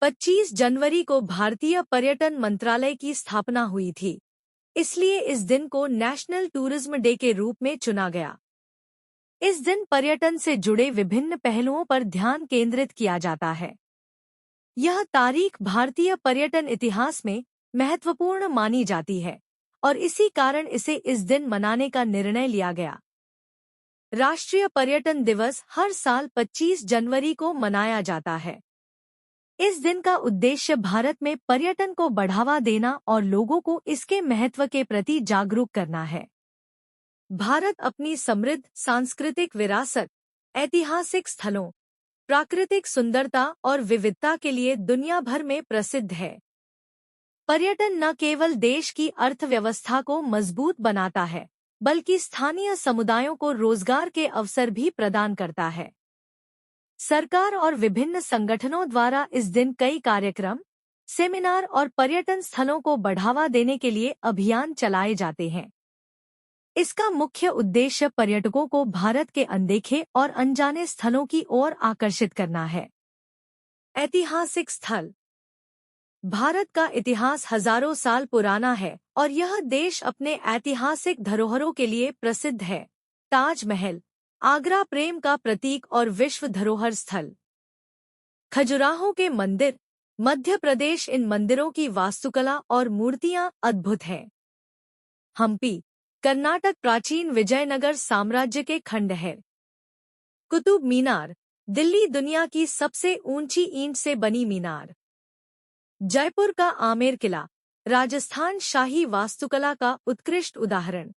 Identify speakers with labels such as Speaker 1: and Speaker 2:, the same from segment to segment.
Speaker 1: 25 जनवरी को भारतीय पर्यटन मंत्रालय की स्थापना हुई थी, इसलिए इस दिन को नेशनल टूरिज्म डे के रूप में चुना गया। इस दिन पर्यटन से जुड़े विभिन्न पहलुओं पर ध्यान केंद्रित किया जाता है। यह तारीख भारतीय पर्यटन इतिहास में महत्वपूर्ण मानी जाती है और इसी कारण इसे इस दिन मनाने का निर्णय लिया गया। राष्ट्रीय पर्यटन दिवस हर साल 25 जनवरी को मनाया जाता है। इस दिन का उद्देश्य भारत में पर्यटन को बढ़ावा देना और लोगों को इसके महत्व के प्रति जागरूक करना है। भारत अपनी समृद्ध सांस्कृतिक विरासत, ऐतिहासिक स्थलों, प्राकृतिक सुंदरता और विविधता के लिए दुनिया भर में प्रसिद्ध है। पर्यटन न केवल देश की अर्थव्यवस्था को मजबूत बनाता है, बल्कि स्थानीय समुदायों को रोजगार के अवसर भी प्रदान करता है। सरकार और विभिन्न संगठनों द्वारा इस दिन कई कार्यक्रम, सेमिनार और पर्यटन स्थलों को बढ़ावा देने के लिए अभियान चलाए जाते हैं। इसका मुख्य उद्देश्य पर्यटकों को भारत के अनदेखे और अनजाने स्थलों की ओर आकर्षित करना है। ऐतिहासिक स्थल। भारत का इतिहास हजारों साल पुराना है और यह देश अपने ऐतिहासिक धरोहरों के लिए प्रसिद्ध है। ताजमहल, आगरा प्रेम का प्रतीक और विश्व धरोहर स्थल। खजुराहो के मंदिर, मध्य प्रदेश। इन मंदिरों की वास्तुकला और मूर्तियां अद्भुत हैं। हम्पी, कर्नाटक प्राचीन विजयनगर साम्राज्य के खंड है। कुतुब मीनार, दिल्ली दुनिया की सबसे ऊंची ईंट से बनी मीनार। जयपुर का आमेर किला, राजस्थान शाही वास्तुकला का उत्कृष्ट उदाहरण।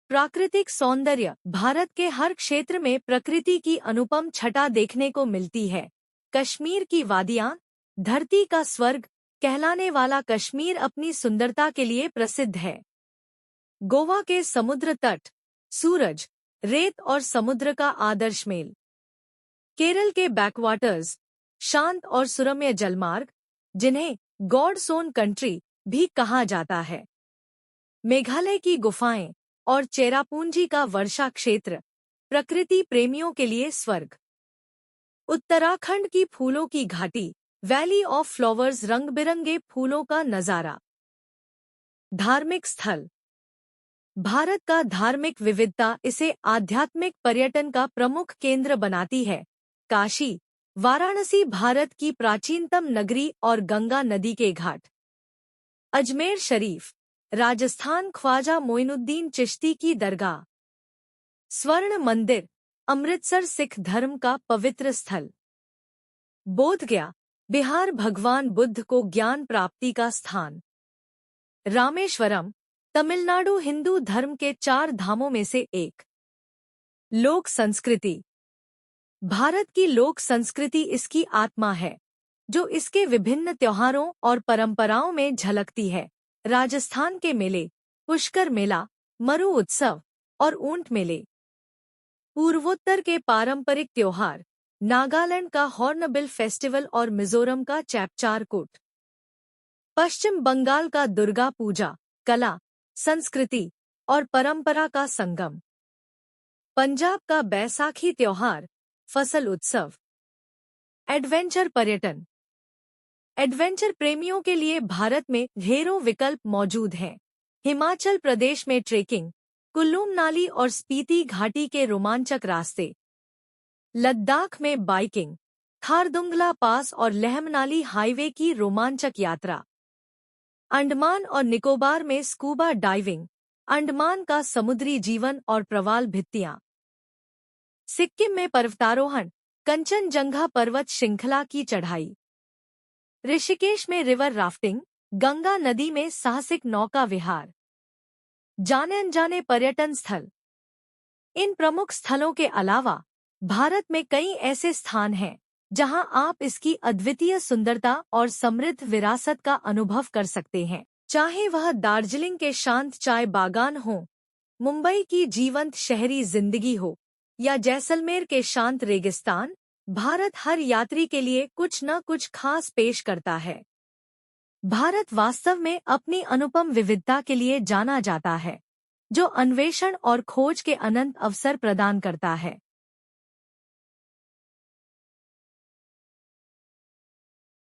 Speaker 1: प्राकृतिक सौंदर्य। भारत के हर क्षेत्र में प्रकृति की अनुपम छटा देखने को मिलती है। कश्मीर की वादियां, धरती का स्वर्ग कहलाने वाला कश्मीर अपनी सुंदरता के लिए प्रसिद्ध है। गोवा के समुद्र तट, सूरज, रेत और समुद्र का आदर्श मेल। केरल के बैकवाटर्स, शांत और सुरम्य जलमार्ग, जिन्हें गॉड्स ओन कंट्री भी कहा जाता है। मेघालय की गुफाएं और चेरापूंजी का वर्षा क्षेत्र, प्रकृति प्रेमियों के लिए स्वर्ग। उत्तराखंड की फूलों की घाटी, वैली ऑफ फ्लावर्स, रंग बिरंगे फूलों का नजारा। धार्मिक स्थल। भारत का धार्मिक विविधता इसे आध्यात्मिक पर्यटन का प्रमुख केंद्र बनाती है। काशी, वाराणसी भारत की प्राचीनतम नगरी और गंगा नदी के घाट। अजमेर शरीफ, राजस्थान ख्वाजा मोइनुद्दीन चिश्ती की दरगाह। स्वर्ण मंदिर, अमृतसर सिख धर्म का पवित्र स्थल। बोधगया, बिहार भगवान बुद्ध को ज्ञान प्राप्ति का स्थान। रामेश्वरम, तमिलनाडु हिंदू धर्म के 4 धामों में से एक। लोक संस्कृति। भारत की लोक संस्कृति इसकी आत्मा है, जो इसके विभिन्न त्योहारों और परंपराओं में झलकती है। राजस्थान के मेले, पुष्कर मेला, मरु उत्सव और ऊंट मेले। पूर्वोत्तर के पारंपरिक त्योहार, नागालैंड का हॉर्नबिल फेस्टिवल और मिजोरम का चैपचारकूट। पश्चिम बंगाल का दुर्गा पूजा, कला, संस्कृति और परंपरा का संगम। पंजाब का बैसाखी त्योहार, फसल उत्सव। एडवेंचर पर्यटन। एडवेंचर प्रेमियों के लिए भारत में ढेरों विकल्प मौजूद हैं। हिमाचल प्रदेश में ट्रेकिंग, कुल्लू मनाली और स्पीति घाटी के रोमांचक रास्ते। लद्दाख में बाइकिंग, खारदुंगला पास और लेह-मनाली हाईवे की रोमांचक यात्रा। अंडमान और निकोबार में स्कूबा डाइविंग, अंडमान का समुद्री जीवन और प्रवाल भित्तियां। सिक्किम में पर्वतारोहण, कंचनजंगा पर्वत श्रृंखला की चढ़ाई। ऋषिकेश में रिवर राफ्टिंग, गंगा नदी में साहसिक नौका विहार। जाने अनजाने पर्यटन स्थल। इन प्रमुख स्थलों के अलावा भारत में कई ऐसे स्थान हैं जहां आप इसकी अद्वितीय सुंदरता और समृद्ध विरासत का अनुभव कर सकते हैं। चाहे वह दार्जिलिंग के शांत चाय बागान हो, मुंबई की जीवंत शहरी जिंदगी हो या जैसलमेर के शांत रेगिस्तान, भारत हर यात्री के लिए कुछ न कुछ खास पेश करता है। भारत वास्तव में अपनी अनुपम विविधता के लिए जाना जाता है, जो अन्वेषण और खोज के अनंत अवसर प्रदान करता है।